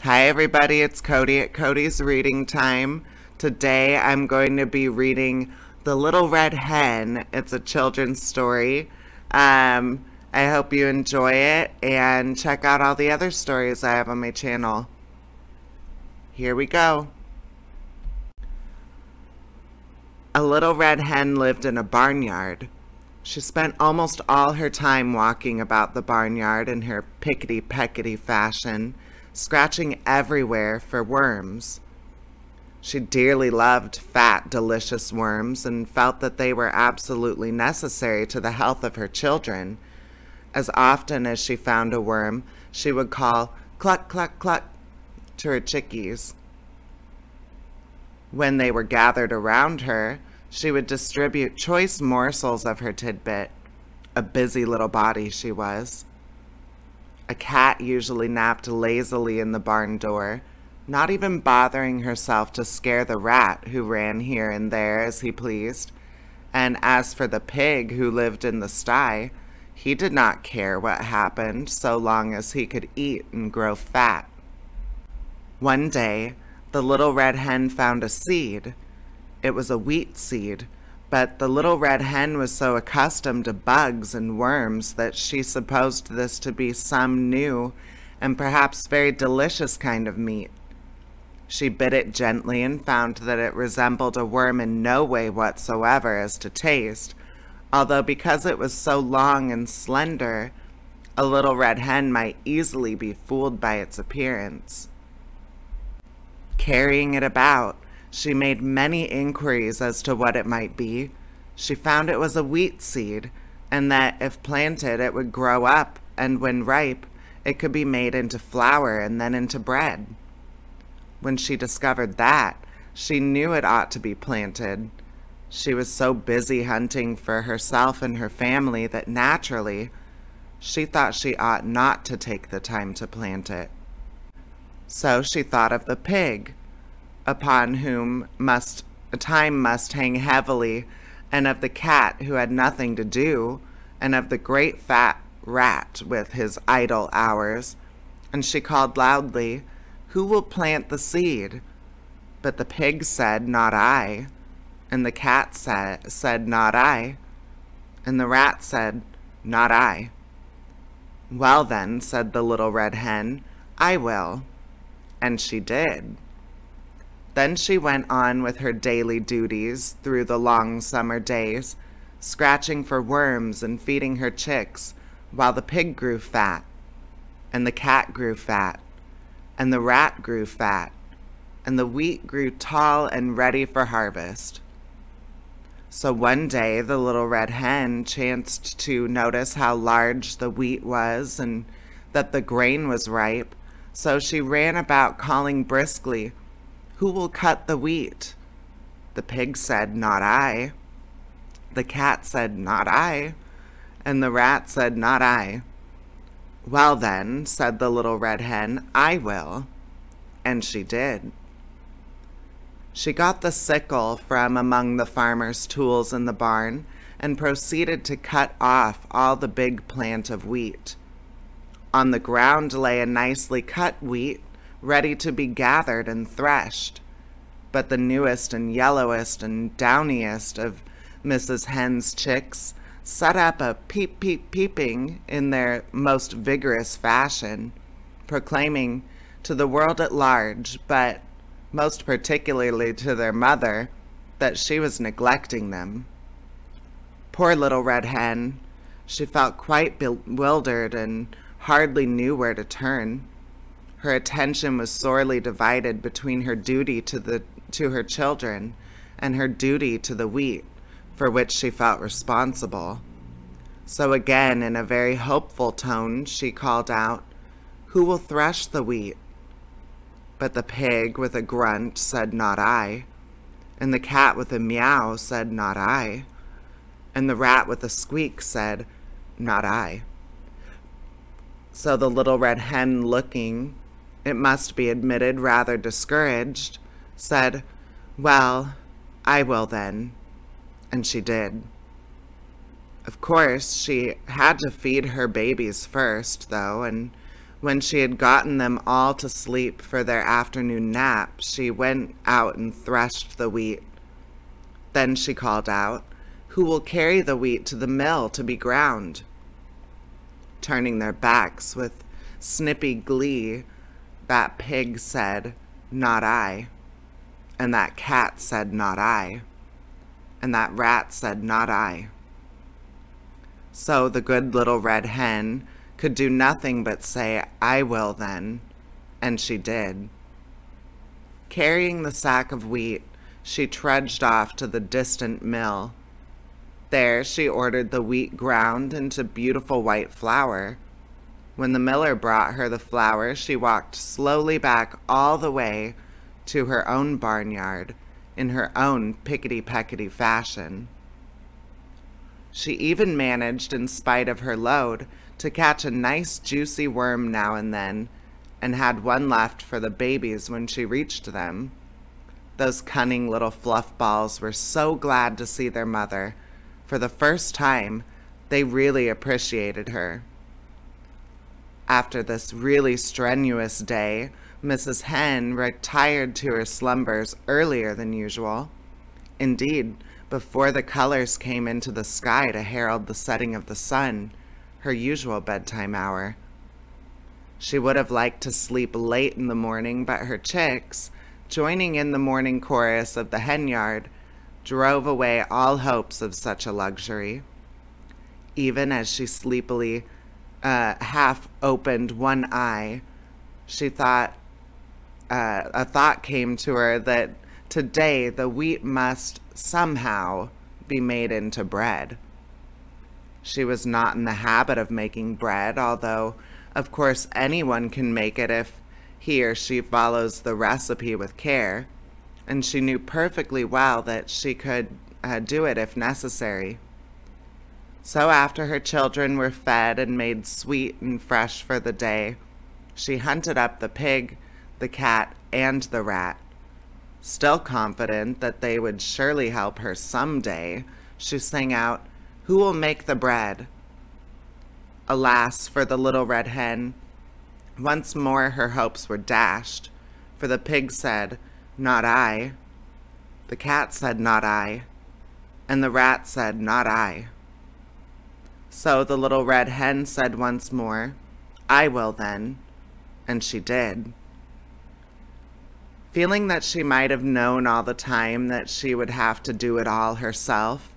Hi everybody, it's Cody at Cody's Reading Time. Today I'm going to be reading The Little Red Hen. It's a children's story. I hope you enjoy it and check out all the other stories I have on my channel. Here we go. A little red hen lived in a barnyard. She spent almost all her time walking about the barnyard in her pickety-peckety fashion, scratching everywhere for worms. She dearly loved fat, delicious worms and felt that they were absolutely necessary to the health of her children. As often as she found a worm, she would call cluck, cluck, cluck to her chickies. When they were gathered around her, she would distribute choice morsels of her tidbit. A busy little body she was. A cat usually napped lazily in the barn door, not even bothering herself to scare the rat who ran here and there as he pleased. And as for the pig who lived in the sty, he did not care what happened so long as he could eat and grow fat. One day, the little red hen found a seed. It was a wheat seed, but the little red hen was so accustomed to bugs and worms that she supposed this to be some new and perhaps very delicious kind of meat. She bit it gently and found that it resembled a worm in no way whatsoever as to taste, although because it was so long and slender, a little red hen might easily be fooled by its appearance. Carrying it about, she made many inquiries as to what it might be. She found it was a wheat seed, and that if planted it would grow up, and when ripe, it could be made into flour and then into bread. When she discovered that, she knew it ought to be planted. She was so busy hunting for herself and her family that naturally, she thought she ought not to take the time to plant it. So she thought of the pig, upon whom time must hang heavily, and of the cat who had nothing to do, and of the great fat rat with his idle hours. And she called loudly, "Who will plant the seed?" But the pig said, "Not I." And the cat said, "Not I." And the rat said, "Not I." "Well then," said the little red hen, "I will." And she did. Then she went on with her daily duties through the long summer days, scratching for worms and feeding her chicks, while the pig grew fat, and the cat grew fat, and the rat grew fat, and the wheat grew tall and ready for harvest. So one day the little red hen chanced to notice how large the wheat was and that the grain was ripe, so she ran about calling briskly, "Who will cut the wheat?" The pig said, "Not I." The cat said, "Not I." And the rat said, "Not I." "Well then," said the little red hen, "I will." And she did. She got the sickle from among the farmer's tools in the barn and proceeded to cut off all the big plant of wheat. On the ground lay a nicely cut wheat, ready to be gathered and threshed. But the newest and yellowest and downiest of Mrs. Hen's chicks set up a peep, peep, peeping in their most vigorous fashion, proclaiming to the world at large, but most particularly to their mother, that she was neglecting them. Poor little red hen, she felt quite bewildered and hardly knew where to turn. Her attention was sorely divided between her duty to her children and her duty to the wheat, for which she felt responsible. So again, in a very hopeful tone, she called out, "Who will thresh the wheat?" But the pig, with a grunt, said, "Not I." And the cat, with a meow, said, "Not I." And the rat, with a squeak, said, "Not I." So the little red hen, looking, it must be admitted, rather discouraged, said, "Well, I will then." And she did. Of course, she had to feed her babies first, though, and When she had gotten them all to sleep for their afternoon nap, she went out and threshed the wheat. Then she called out, "Who will carry the wheat to the mill to be ground?" Turning their backs with snippy glee, that pig said, "Not I." And that cat said, "Not I." And that rat said, "Not I." So the good little red hen could do nothing but say, "I will then," and she did. Carrying the sack of wheat, she trudged off to the distant mill. There she ordered the wheat ground into beautiful white flour. When the miller brought her the flour, she walked slowly back all the way to her own barnyard in her own pickety-peckety fashion. She even managed, in spite of her load, to catch a nice juicy worm now and then, and had one left for the babies when she reached them. Those cunning little fluff balls were so glad to see their mother. For the first time, they really appreciated her. After this really strenuous day, Mrs. Hen retired to her slumbers earlier than usual. Indeed, before the colors came into the sky to herald the setting of the sun, her usual bedtime hour. She would have liked to sleep late in the morning, but her chicks, joining in the morning chorus of the hen yard, drove away all hopes of such a luxury. Even as she sleepily half opened one eye, a thought came to her that today the wheat must somehow be made into bread. She was not in the habit of making bread, although, of course, anyone can make it if he or she follows the recipe with care, and she knew perfectly well that she could do it if necessary. So after her children were fed and made sweet and fresh for the day, she hunted up the pig, the cat, and the rat. Still confident that they would surely help her some day, she sang out, "Who will make the bread?" Alas for the little red hen. Once more her hopes were dashed, for the pig said, "Not I." The cat said, "Not I." And the rat said, "Not I." So the little red hen said once more, "I will then," and she did. Feeling that she might have known all the time that she would have to do it all herself,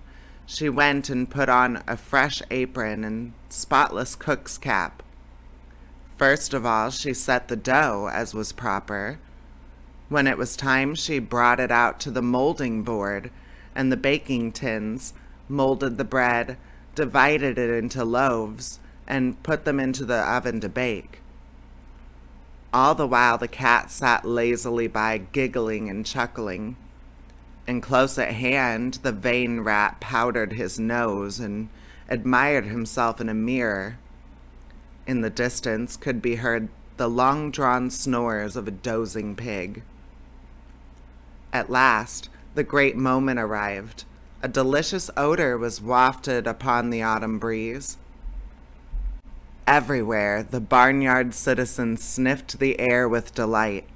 she went and put on a fresh apron and spotless cook's cap. First of all, she set the dough, as was proper. When it was time, she brought it out to the molding board and the baking tins, molded the bread, divided it into loaves, and put them into the oven to bake. All the while the cat sat lazily by, giggling and chuckling. And close at hand, the vain rat powdered his nose and admired himself in a mirror. In the distance could be heard the long-drawn snores of a dozing pig. At last, the great moment arrived. A delicious odor was wafted upon the autumn breeze. Everywhere, the barnyard citizens sniffed the air with delight.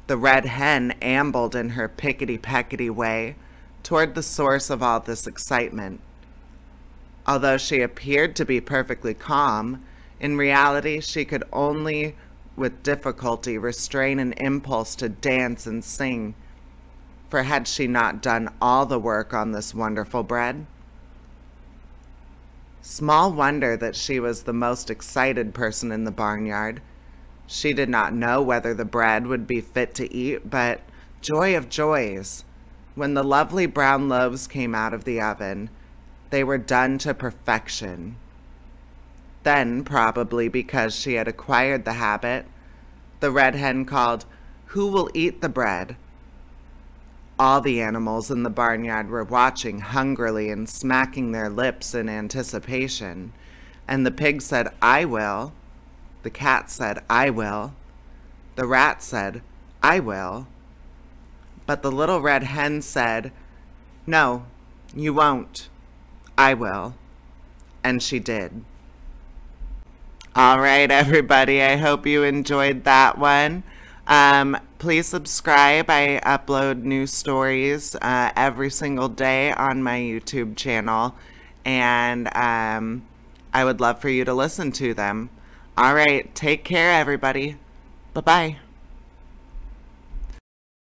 The red hen ambled in her pickety-peckety way toward the source of all this excitement. Although she appeared to be perfectly calm, in reality she could only with difficulty restrain an impulse to dance and sing, for had she not done all the work on this wonderful bread? Small wonder that she was the most excited person in the barnyard. She did not know whether the bread would be fit to eat, but joy of joys! When the lovely brown loaves came out of the oven, they were done to perfection. Then, probably because she had acquired the habit, the red hen called, "Who will eat the bread?" All the animals in the barnyard were watching hungrily and smacking their lips in anticipation, and the pig said, "I will." The cat said, "I will." The rat said, "I will." But the little red hen said, "No, you won't. I will." And she did. All right, everybody. I hope you enjoyed that one. Please subscribe. I upload new stories every single day on my YouTube channel, and I would love for you to listen to them. All right, take care, everybody. Bye-bye.